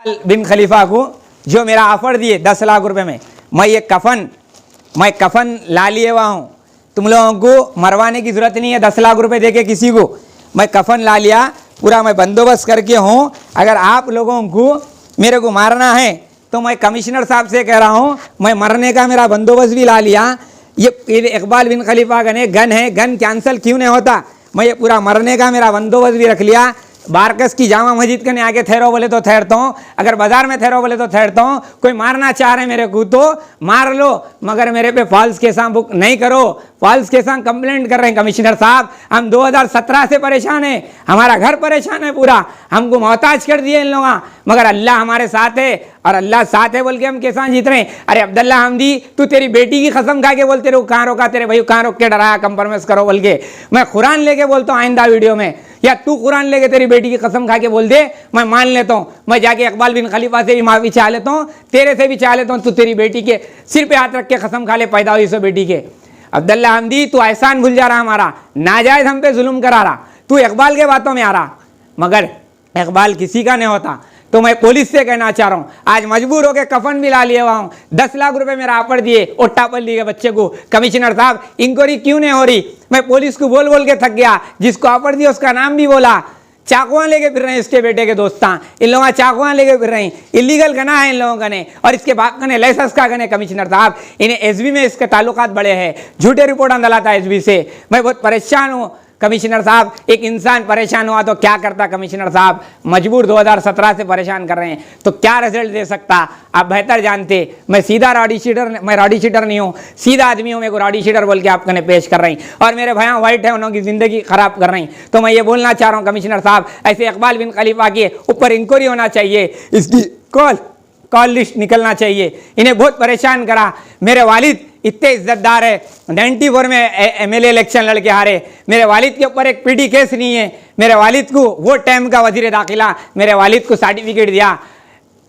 बिन खलीफा को जो मेरा ऑफर दिए 10 लाख रुपए में, मैं कफन ला लिए हुआ हूँ। तुम लोगों को मरवाने की जरूरत नहीं है 10 लाख रुपए देके किसी को। मैं कफन ला लिया, पूरा मैं बंदोबस्त करके हूँ। अगर आप लोगों को मेरे को मारना है तो मैं कमिश्नर साहब से कह रहा हूँ, मैं मरने का मेरा बंदोबस्त भी ला लिया। ये इकबाल बिन खलीफा गन है, गन कैंसिल क्यों नहीं होता? मैं ये पूरा मरने का मेरा बंदोबस्त भी रख लिया। बारकस की जामा मस्जिद के आगे ठहरो बोले तो ठहरता हूँ, अगर बाजार में ठहरो बोले तो ठहरता हूँ। कोई मारना चाह रहे मेरे को तो मार लो, मगर मेरे पे फॉल्स केसा बुक नहीं करो। फॉल्स केसा कंप्लेंट कर रहे हैं कमिश्नर साहब। हम 2017 से परेशान हैं, हमारा घर परेशान है पूरा, हमको मोहताज कर दिए इन लोगों। मगर अल्लाह हमारे साथ है, और अल्लाह साथ है बोल के हम कैसा जीत रहे हैं। अरे अब्दुल्ला हमदी, तू तेरी बेटी की कसम खा के बोलते रहो कहाँ रोका तेरे भाई, कहाँ रोक के डराया कंप्रोमाइज करो बोल के। मैं कुरान लेके बोलता हूँ आइंदा वीडियो में, या तू कुरान लेके तेरी बेटी की कसम खा के बोल दे, मैं मान लेता हूँ। मैं जाके इकबाल बिन खलीफा से भी माफी चाह लेता हूँ, तेरे से भी चाह लेता हूँ। तू तेरी बेटी के सिर पे हाथ रख के कसम खा ले पैदा हुई सो बेटी के। अब्दुल्ला हमदी, तू एहसान भूल जा रहा, हमारा नाजायज हम पे जुल्म करा रहा। तू इकबाल के बातों में आ रहा, मगर इकबाल किसी का नहीं होता। तो मैं पुलिस से कहना चाह रहा हूँ, आज मजबूर होकर कफन भी ला लिया हुआ हूँ। 10 लाख रुपए मेरा ऑफर दिए ओट्टापल्ली के बच्चे को। कमिश्नर साहब, इंक्वायरी क्यों नहीं हो रही? मैं पुलिस को बोल बोल के थक गया, जिसको ऑफर दिया उसका नाम भी बोला। चाकुआं लेके फिर रहे हैं इसके बेटे के दोस्तां, इन लोगों चाकुआं लेके फिर रहे हैं। इलीगल गना है इन लोगों का ने, और इसके बाप का ने लाइसेंस का गने। कमिश्नर साहब, इन्हें एसबी में इसके ताल्लुकात बड़े हैं, झूठे रिपोर्ट डाला था एसबी से। मैं बहुत परेशान हूँ कमिश्नर साहब। एक इंसान परेशान हुआ तो क्या करता कमिश्नर साहब? मजबूर 2017 से परेशान कर रहे हैं तो क्या रिजल्ट दे सकता आप बेहतर जानते। मैं सीधा रॉडी शीटर नहीं हूँ, सीधा आदमी हूँ। मेरे को रॉडी शीटर बोल के आप कने पेश कर रही, और मेरे भैया वाइट है, उन्होंने जिंदगी खराब कर रही। तो मैं ये बोलना चाह रहा हूँ कमिश्नर साहब, ऐसे इकबाल बिन खलीफा के ऊपर इंक्वायरी होना चाहिए, इसकी कॉल लिस्ट निकलना चाहिए। इन्हें बहुत परेशान करा। मेरे वालिद इतने इज्जतदार है, 94 में एमएलए इलेक्शन लड़के हारे। मेरे वालिद के ऊपर एक पीडी केस नहीं है। मेरे वालिद को वो टाइम का वजीर दाखिला मेरे वालिद को सर्टिफिकेट दिया,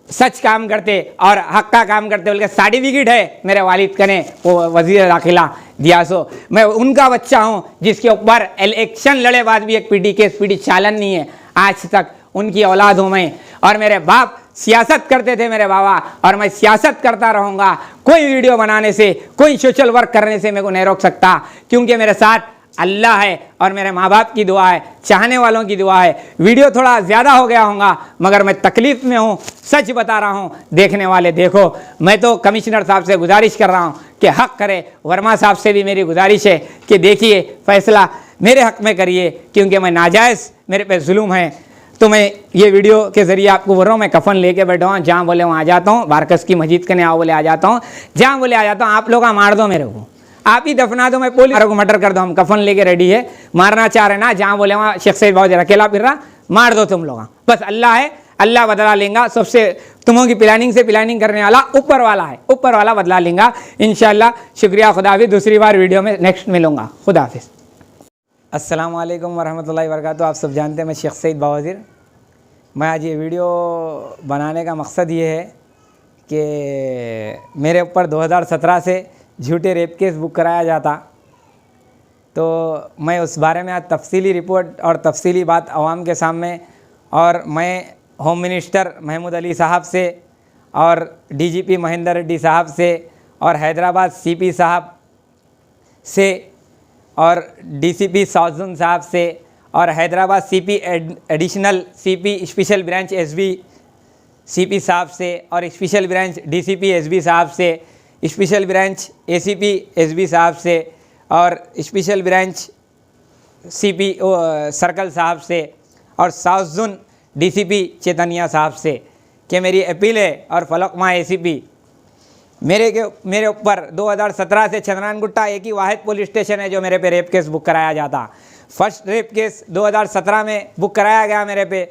सच काम करते और हक का काम करते बोल के सर्टिफिकेट है मेरे वालिद का ने वो वजीर दाखिला दिया। सो मैं उनका बच्चा हूँ जिसके ऊपर इलेक्शन लड़े बाद भी एक पीडी केस पीडी चालन नहीं है आज तक। उनकी औलाद हूँ मैं, और मेरे बाप सियासत करते थे मेरे बाबा, और मैं सियासत करता रहूँगा। कोई वीडियो बनाने से, कोई सोशल वर्क करने से मेरे को नहीं रोक सकता, क्योंकि मेरे साथ अल्लाह है और मेरे माँ बाप की दुआ है, चाहने वालों की दुआ है। वीडियो थोड़ा ज़्यादा हो गया होगा, मगर मैं तकलीफ़ में हूँ, सच बता रहा हूँ। देखने वाले देखो। मैं तो कमिश्नर साहब से गुजारिश कर रहा हूँ कि हक़ करे। वर्मा साहब से भी मेरी गुजारिश है कि देखिए फ़ैसला मेरे हक़ में करिए, क्योंकि मैं नाजायज़ मेरे पे जुल्म है। तो मैं ये वीडियो के ज़रिए आपको बोल रहा हूँ, मैं कफन लेके बैठा हूँ, जहाँ बोले वहाँ आ जाता हूँ। बारकस की मस्जिद के आओ बोले आ जाता हूँ, जहाँ बोले आ जाता हूँ। आप लोग मार दो मेरे को, आप ही दफना दो, मैं पुलिस को मर्डर कर दो। हम कफन लेके रेडी है, मारना चाह रहे ना, जहाँ बोले वहाँ शेख सैयद बाबू अकेला फिर रहा, मार दो तुम लोग। बस अल्लाह है, अल्लाह बदला लेगा। सबसे तुमों की प्लानिंग करने वाला ऊपर वाला है, ऊपर वाला बदला लेगा इंशाल्लाह। शुक्रिया, खुदा हाफिज़। दूसरी बार वीडियो में नेक्स्ट मिलूँगा, खुदा हाफिज़। अस्सलाम वालेकुम वरहमतुल्लाहि वबरकातुहू। आप सब जानते हैं मैं शेख सैयद बावज़ीर। मैं आज ये वीडियो बनाने का मकसद ये है कि मेरे ऊपर 2017 से झूठे रेप केस बुक कराया जाता, तो मैं उस बारे में आज तफसीली रिपोर्ट और तफसीली बात आवाम के सामने, और मैं होम मिनिस्टर महमूद अली साहब से और डीजीपी महेंदर रेड्डी साहब से और हैदराबाद सीपी साहब से और डीसीपी साउथजोन साहब से और Hyderabad CP additional CP special branch SB CP साहब से और स्पेशल ब्रांच डीसीपी एसबी साहब से, स्पेशल ब्रांच एसीपी एसबी साहब से और स्पेशल ब्रांच सीपी सर्कल साहब से और साउथ जोन डीसीपी चेतनिया साहब से कि मेरी अपील है, और फलकमा एसीपी मेरे ऊपर 2017 से चंद्रान गुट्टा एक ही वाहिद पुलिस स्टेशन है जो मेरे पे रेप केस बुक कराया जाता। फर्स्ट रेप केस 2017 में बुक कराया गया मेरे पे।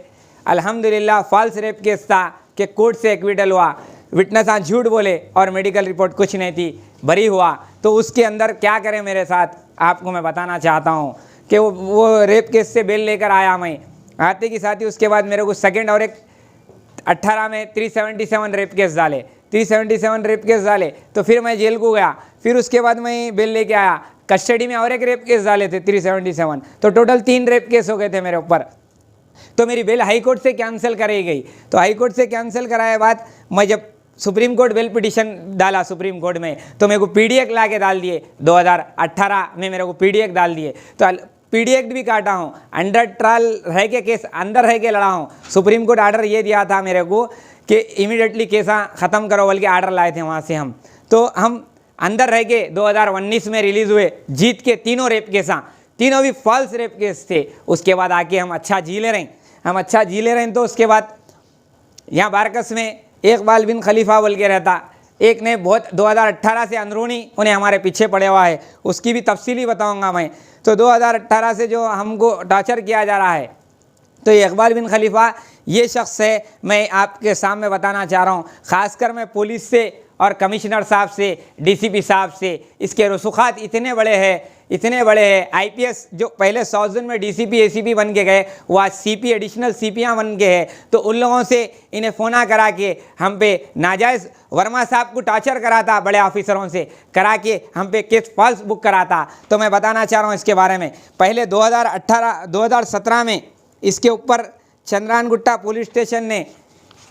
अल्हम्दुलिल्लाह फॉल्स रेप केस था कि कोर्ट से एक्विटल हुआ, विटनेस आज झूठ बोले और मेडिकल रिपोर्ट कुछ नहीं थी, बरी हुआ। तो उसके अंदर क्या करें मेरे साथ, आपको मैं बताना चाहता हूँ कि वो रेप केस से बेल लेकर आया मैं, आते की साथ ही उसके बाद मेरे को सेकेंड और एक 18 में 377 रेप केस डाले, 377 रेप केस डाले। तो फिर मैं जेल को गया, फिर उसके बाद मैं बेल लेके आया, कस्टडी में और एक रेप केस डाले थे 377। तो टोटल 3 रेप केस हो गए थे मेरे ऊपर। तो मेरी बेल हाई कोर्ट से कैंसिल कराई गई। तो हाई कोर्ट से कैंसिल कराए बाद मैं जब सुप्रीम कोर्ट बेल पिटिशन डाला सुप्रीम कोर्ट में, तो मेरे को पीडीएफ ला के डाल दिए, 2018 में मेरे को पीडीएफ डाल दिए। तो पीडीएफ भी काटा हूँ, अंडर ट्रायल रह के केस अंदर रह के लड़ा हूँ। सुप्रीम कोर्ट ऑर्डर ये दिया था मेरे को कि इमीडिएटली केसा ख़त्म करो, बल्कि ऑर्डर लाए थे वहाँ से हम। तो हम अंदर रह के 2019 में रिलीज़ हुए, जीत के तीनों रेप केसा, तीनों भी फॉल्स रेप केस थे। उसके बाद आके हम अच्छा जी ले रहे हैं, हम अच्छा जी ले रहे हैं। तो उसके बाद यहाँ बारकस में इकबाल बिन खलीफा बोल के रहता, एक ने बहुत 2018 से अंदरूनी उन्हें हमारे पीछे पड़े हुआ है, उसकी भी तफसीली बताऊंगा मैं। तो 2018 से जो हमको टॉर्चर किया जा रहा है, तो ये इकबाल बिन खलीफा ये शख्स है, मैं आपके सामने बताना चाह रहा हूँ। ख़ासकर मैं पुलिस से और कमिश्नर साहब से, डीसीपी साहब से, इसके रसूखात इतने बड़े हैं। आईपीएस जो पहले 100 दिन में डीसीपी एसीपी बन के गए, वो आज सीपी एडिशनल सीपियाँ बन के हैं। तो उन लोगों से इन्हें फ़ोना करा के हम पे नाजायज़, वर्मा साहब को टॉर्चर कराता, बड़े ऑफिसरों से करा के हम पे केस फॉल्स बुक कराता। तो मैं बताना चाह रहा हूँ इसके बारे में। पहले 2017 में इसके ऊपर चंद्रानगुट्टा पुलिस स्टेशन ने,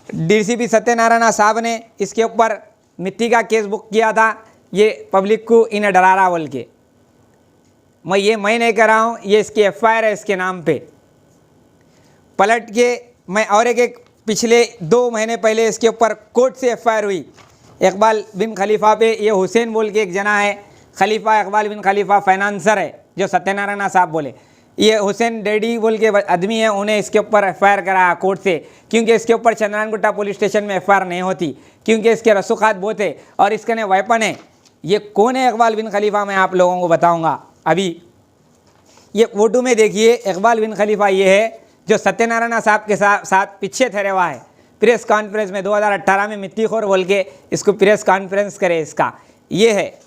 डीसीपी सत्यनारायण साहब ने इसके ऊपर मिट्टी का केस बुक किया था, ये पब्लिक को इन्हें डरा रहा बोल के। मैं नहीं कर रहा हूँ, ये इसकी एफआईआर है इसके नाम पे। पलट के मैं और एक पिछले 2 महीने पहले इसके ऊपर कोर्ट से एफआईआर हुई इकबाल बिन खलीफा पे। ये हुसैन बोल के एक जना है, खलीफा इकबाल बिन खलीफा फाइनेंसर है, जो सत्यनारायण साहब बोले। ये हुसैन डैडी बोल के आदमी है, उन्हें इसके ऊपर एफआईआर कराया कोर्ट से, क्योंकि इसके ऊपर चंद्रानगुट्टा पुलिस स्टेशन में एफआईआर नहीं होती, क्योंकि इसके रसूखात बहुत है और इसके ने वेपन है। ये कौन है इकबाल बिन खलीफा, मैं आप लोगों को बताऊंगा अभी। ये फोटो में देखिए, इकबाल बिन खलीफा ये है जो सत्यनारायण साहब के साथ पीछे ठहरे हुआ है। प्रेस कॉन्फ्रेंस में 2018 में मिट्टीखोर बोल के इसको प्रेस कॉन्फ्रेंस करे, इसका ये है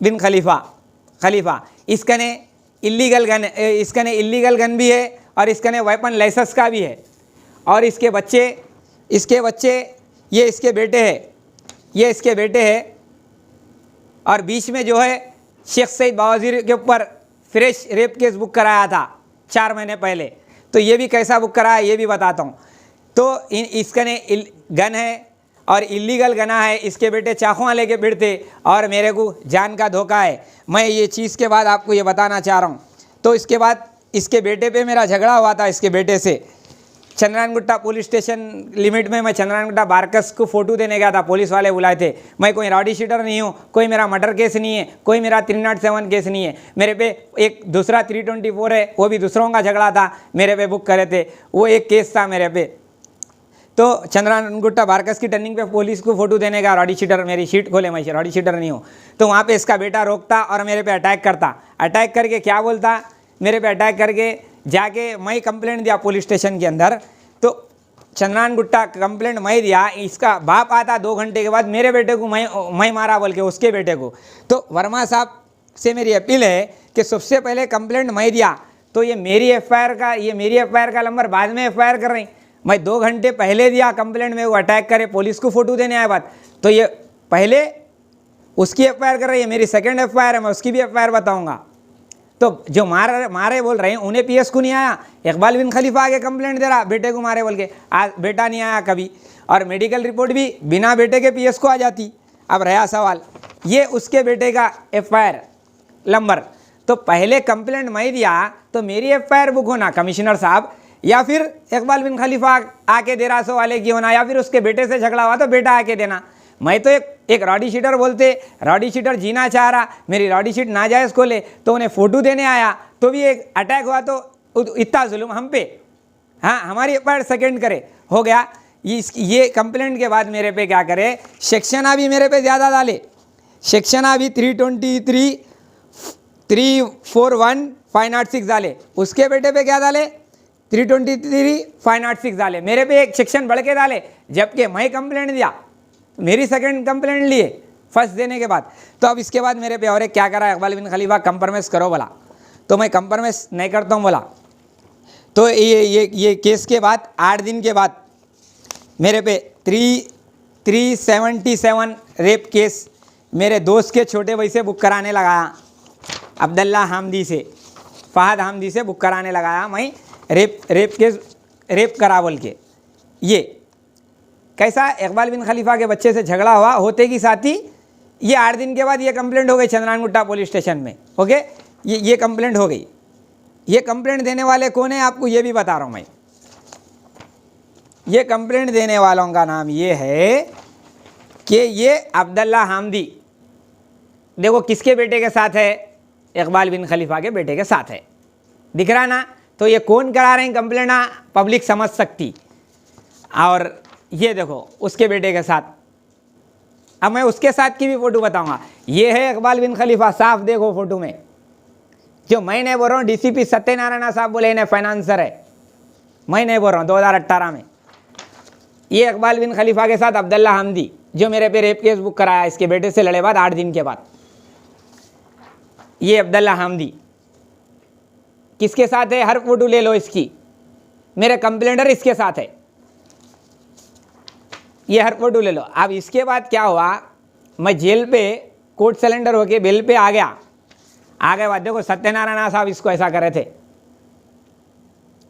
बिन खलीफा। इसका ने इलीगल गन भी है और इसका ने वेपन लाइसेंस का भी है। और इसके बच्चे ये इसके बेटे हैं। और बीच में जो है शेख सईद बावजीर के ऊपर फ्रेश रेप केस बुक कराया था 4 महीने पहले। तो ये भी कैसा बुक कराया ये भी बताता हूँ। तो इसका ने गन है और इलीगल गना है। इसके बेटे चाकुआ लेके फिरते और मेरे को जान का धोखा है। मैं ये चीज़ के बाद आपको ये बताना चाह रहा हूँ। तो इसके बाद इसके बेटे पे मेरा झगड़ा हुआ था, इसके बेटे से चंद्रानगुट्टा पुलिस स्टेशन लिमिट में। मैं चंद्रानगुट्टा बारकस को फ़ोटो देने गया था, पुलिस वाले बुलाए थे। मैं कोई राउडी शीटर नहीं हूँ, कोई मेरा मर्डर केस नहीं है, कोई मेरा 307 केस नहीं है। मेरे पे एक दूसरा 324 है, वो भी दूसरों का झगड़ा था, मेरे पे बुक करे थे, वो एक केस था मेरे पे। तो चंद्रानगुट्टा बारकस की टर्निंग पे पुलिस को फ़ोटो देने का, राउडी शीटर, मेरी शीट खोले, मैं राउडी शीटर नहीं हूँ। तो वहाँ पे इसका बेटा रोकता और मेरे पे अटैक करता। अटैक करके क्या बोलता, मेरे पे अटैक करके जाके मैं कंप्लेंट दिया पुलिस स्टेशन के अंदर। तो चंद्रानगुट्टा कंप्लेंट मैं दिया, इसका बाप आता 2 घंटे के बाद, मेरे बेटे को मैं मारा बोल के उसके बेटे को। तो वर्मा साहब से मेरी अपील है कि सबसे पहले कंप्लेंट मैं दिया, तो ये मेरी एफआईआर का नंबर बाद में एफआईआर कर रही। मैं 2 घंटे पहले दिया कंप्लेंट में, वो अटैक करे, पुलिस को फ़ोटो देने आया बात, तो ये पहले उसकी एफआईआर कर रही है। मेरी सेकंड एफआईआर है, मैं उसकी भी एफआईआर बताऊंगा। तो जो मारे बोल रहे हैं उन्हें पीएस को नहीं आया, इकबाल बिन खलीफा आगे कंप्लेंट दे रहा बेटे को मारे बोल के। आज बेटा नहीं आया कभी, और मेडिकल रिपोर्ट भी बिना बेटे के पीएस को आ जाती। अब रहा सवाल, ये उसके बेटे का एफआईआर नंबर। तो पहले कंप्लेंट मैं दिया तो मेरी एफआईआर बुक होना कमिश्नर साहब, या फिर इकबाल बिन खलीफा आके दे रहा सो वाले की होना, या फिर उसके बेटे से झगड़ा हुआ तो बेटा आके देना। मैं तो एक राउडी शीटर बोलते, राउडी शीटर जीना चाह रहा, मेरी राउडी शीट नाजायज़ खोले तो उन्हें फ़ोटो देने आया, तो भी एक अटैक हुआ। तो इतना जुल्म हम पे, हाँ हमारी एफआईआर सेकेंड करे हो गया। ये कंप्लेंट के बाद मेरे पे क्या करे, सेक्शन अभी मेरे पे ज़्यादा डाले, सेक्शन अभी 323, 341, 506 डाले। उसके बेटे पे क्या डाले, 323, 506 डाले। मेरे पे एक सेक्शन बढ़ के डाले, जबकि मैं कंप्लेंट दिया, मेरी सेकंड कंप्लेंट लिए फर्स्ट देने के बाद। तो अब इसके बाद मेरे पे और एक क्या करा, इकबाल बिन खलीफा कंप्रोमाइज़ करो बोला, तो मैं कंप्रोमाइज़ नहीं करता हूँ बोला। तो ये केस के बाद 8 दिन के बाद मेरे पे 377 रेप केस मेरे दोस्त के छोटे भाई से बुक कराने लगाया, अब्दुल्ला हामदी से, फ़हद हामदी से बुक कराने लगाया मैं रेप करा बोल के। ये कैसा, इकबाल बिन खलीफा के बच्चे से झगड़ा हुआ, होते की साथ ही ये 8 दिन के बाद ये कंप्लेंट हो गई चंद्रानगुट्टा पुलिस स्टेशन में। ओके, ये कंप्लेंट हो गई। ये कंप्लेंट देने वाले कौन है आपको ये भी बता रहा हूँ मैं। ये कंप्लेंट देने वालों का नाम ये है कि ये अब्दुल्ला हामदी, देखो किसके बेटे के साथ है, इकबाल बिन खलीफा के बेटे के साथ है, दिख रहा ना। तो ये कौन करा रहे हैं कंप्लेंट, पब्लिक समझ सकती। और ये देखो उसके बेटे के साथ, अब मैं उसके साथ की भी फोटो बताऊंगा। ये है इकबाल बिन खलीफा, साफ देखो फोटो में, जो मैं नहीं बोल रहा हूँ, डीसीपी सत्यनारायण साहब बोले इन्हें फाइनेंसर है, मैं नहीं बोल रहा हूँ। 2018 में ये इकबाल बिन खलीफा के साथ अब्दुल्ला हामदी, जो मेरे पे रेप केस बुक कराया, इसके बेटे से लड़े बाद 8 दिन के बाद, ये अब्दुल्ला हामदी किसके साथ है, हर फोटो ले लो इसकी, मेरे कंप्लेंटर इसके साथ है, ये हर फोटो ले लो। अब इसके बाद क्या हुआ, मैं जेल पे कोर्ट सिलेंडर होके बेल पे आ गया। आगे बाद देखो सत्यनारायण साहब इसको ऐसा करे थे,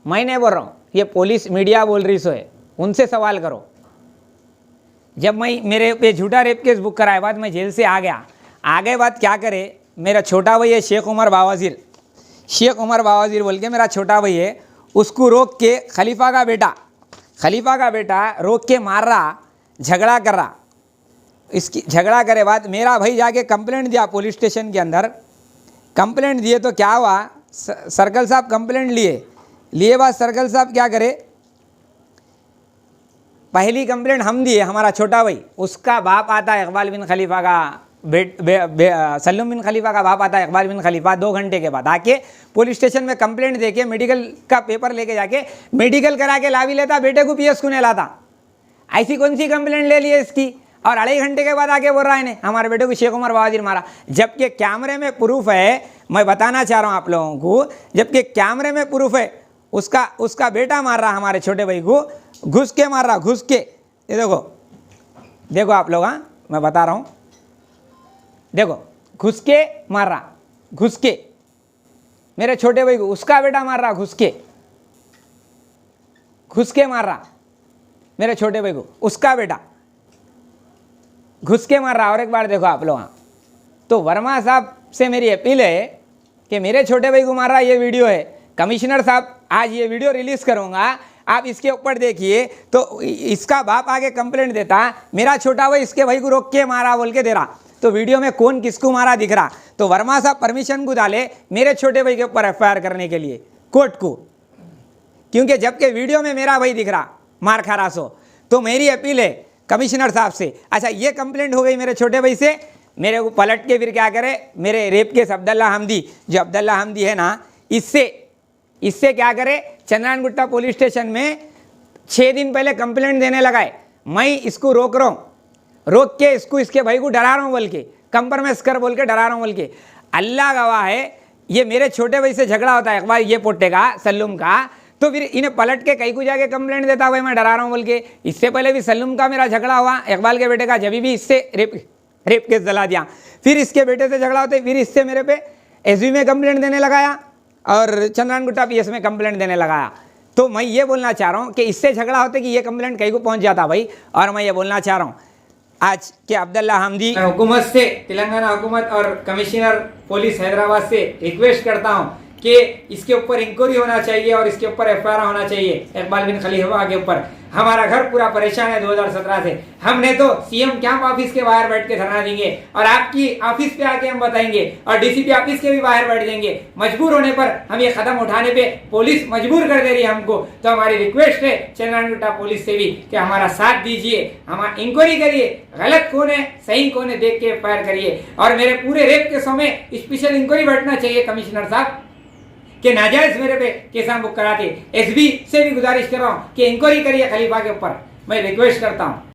मैं नहीं बोल रहा हूँ, ये पुलिस मीडिया बोल रही सो है, उनसे सवाल करो। जब मैं मेरे पे झूठा रेप केस बुक कराए बाद मैं जेल से आ गया, आगे बाद क्या करे, मेरा छोटा भाई है शेख उमर बावाजीर, शेख उमर बावाजीर बोल के मेरा छोटा भाई है, उसको रोक के खलीफा का बेटा रोक के मार रहा, झगड़ा कर रहा। इसकी झगड़ा करे बाद मेरा भाई जाके कंप्लेंट दिया पुलिस स्टेशन के अंदर। कंप्लेंट दिए तो क्या हुआ, सर्कल साहब कंप्लेंट लिए बाद सर्कल साहब क्या करे, पहली कंप्लेंट हम दिए, हमारा छोटा भाई, उसका बाप आता है इकबाल बिन खलीफा का सल्लुम बिन खलीफा का बाप आता है इकबाल बिन खलीफा, 2 घंटे के बाद आके पुलिस स्टेशन में कंप्लेंट देके मेडिकल का पेपर लेके जाके मेडिकल करा के ला भी लेता, बेटे को पीएस को नहीं लाता। ऐसी कौन सी कंप्लेंट ले ली है इसकी, और 2.5 घंटे के बाद आके बोल रहा है इन्हें हमारे बेटे को शेख उमर बावाजीर मारा, जबकि कैमरे में प्रूफ है। मैं बताना चाह रहा हूँ आप लोगों को, जबकि कैमरे में प्रूफ है, उसका बेटा मार रहा हमारे छोटे भाई को, घुस के मार रहा, घुस के। ये देखो आप लोग, हाँ मैं बता रहा हूँ, देखो घुस के मार रहा, घुस के मेरे छोटे भाई को, उसका बेटा मार रहा, घुस के मार रहा मेरे छोटे भाई को, उसका बेटा घुस के मार रहा। और एक बार देखो आप लोग, तो वर्मा साहब से मेरी अपील है कि मेरे छोटे भाई को मार रहा, ये वीडियो है, कमिश्नर साहब आज ये वीडियो रिलीज करूंगा, आप इसके ऊपर देखिए। तो इसका बाप आगे कंप्लेंट देता, मेरा छोटा भाई इसके भाई को रोक के मारा बोल के दे रहा, तो वीडियो में कौन किसको मारा दिख रहा। तो वर्मा साहब परमिशन को डाले मेरे छोटे भाई के ऊपर एफआईआर करने के लिए कोर्ट को, क्योंकि जबकि वीडियो में मेरा भाई दिख रहा मार खा रहा सो। तो मेरी अपील है कमिश्नर साहब से, अच्छा ये कंप्लेंट हो गई मेरे छोटे भाई से, मेरे को पलट के फिर क्या करे, मेरे रेप केस अब्दुल्ला हामदी, जो अब्दुल्ला हामदी है ना, इससे क्या करे, चंद्रानगुट्टा पुलिस स्टेशन में 6 दिन पहले कंप्लेंट देने लगाए, मैं इसको रोक रहा हूँ, रोक के इसके भाई को डरा रहा हूँ बोल के, कंप्रोमाइज कर बोल के डरा रहा हूँ बोल के। अल्लाह गवाह है, ये मेरे छोटे भाई से झगड़ा होता है इकबाल ये पोटे का, सल्लुम का, तो फिर इन्हें पलट के कहीं को जाके कंप्लेंट देता भाई मैं डरा रहा हूँ बोल के। इससे पहले भी सल्लुम का मेरा झगड़ा हुआ इकबाल के बेटे का, जब भी इससे रेप केस जला दिया, फिर इसके बेटे से झगड़ा होते, फिर इससे मेरे पे एसबी में कंप्लेंट देने लगाया और चंद्रानगुट्टा पीएस में कंप्लेंट देने लगाया। तो मैं ये बोलना चाह रहा हूँ कि इससे झगड़ा होते कि ये कंप्लेंट कहीं को पहुँच जाता भाई। और मैं ये बोलना चाह रहा हूँ आज के अब्दुल्ला हामदी हुकूमत से, तेलंगाना हुकूमत और कमिश्नर पुलिस हैदराबाद से रिक्वेस्ट करता हूँ कि इसके ऊपर इंक्वायरी होना चाहिए और इसके ऊपर एफआईआर होना चाहिए इकबाल बिन खलीफा के ऊपर। हमारा घर पूरा परेशान है 2017 से, हमने तो सीएम कैंप ऑफिस के बाहर बैठ के धरना देंगे और आपकी ऑफिस पे आके हम बताएंगे और डीसीपी ऑफिस के भी बाहर बैठ जाएंगे। मजबूर होने पर हम ये कदम उठाने पे पुलिस मजबूर कर दे रही है हमको। तो हमारी रिक्वेस्ट है चंद्रानगुट्टा पुलिस से भी कि हमारा साथ दीजिए, हमारा इंक्वायरी करिए, गलत कौन है सही कौन है देख के एफआईआर करिए। और मेरे पूरे रेप केसों में स्पेशल इंक्वायरी बैठना चाहिए कमिश्नर साहब कि नाजायज मेरे पे केस बुक कराते। एसबी से भी गुजारिश कर रहा हूँ कि इंक्वायरी करिए खलीफा के ऊपर, मैं रिक्वेस्ट करता हूँ।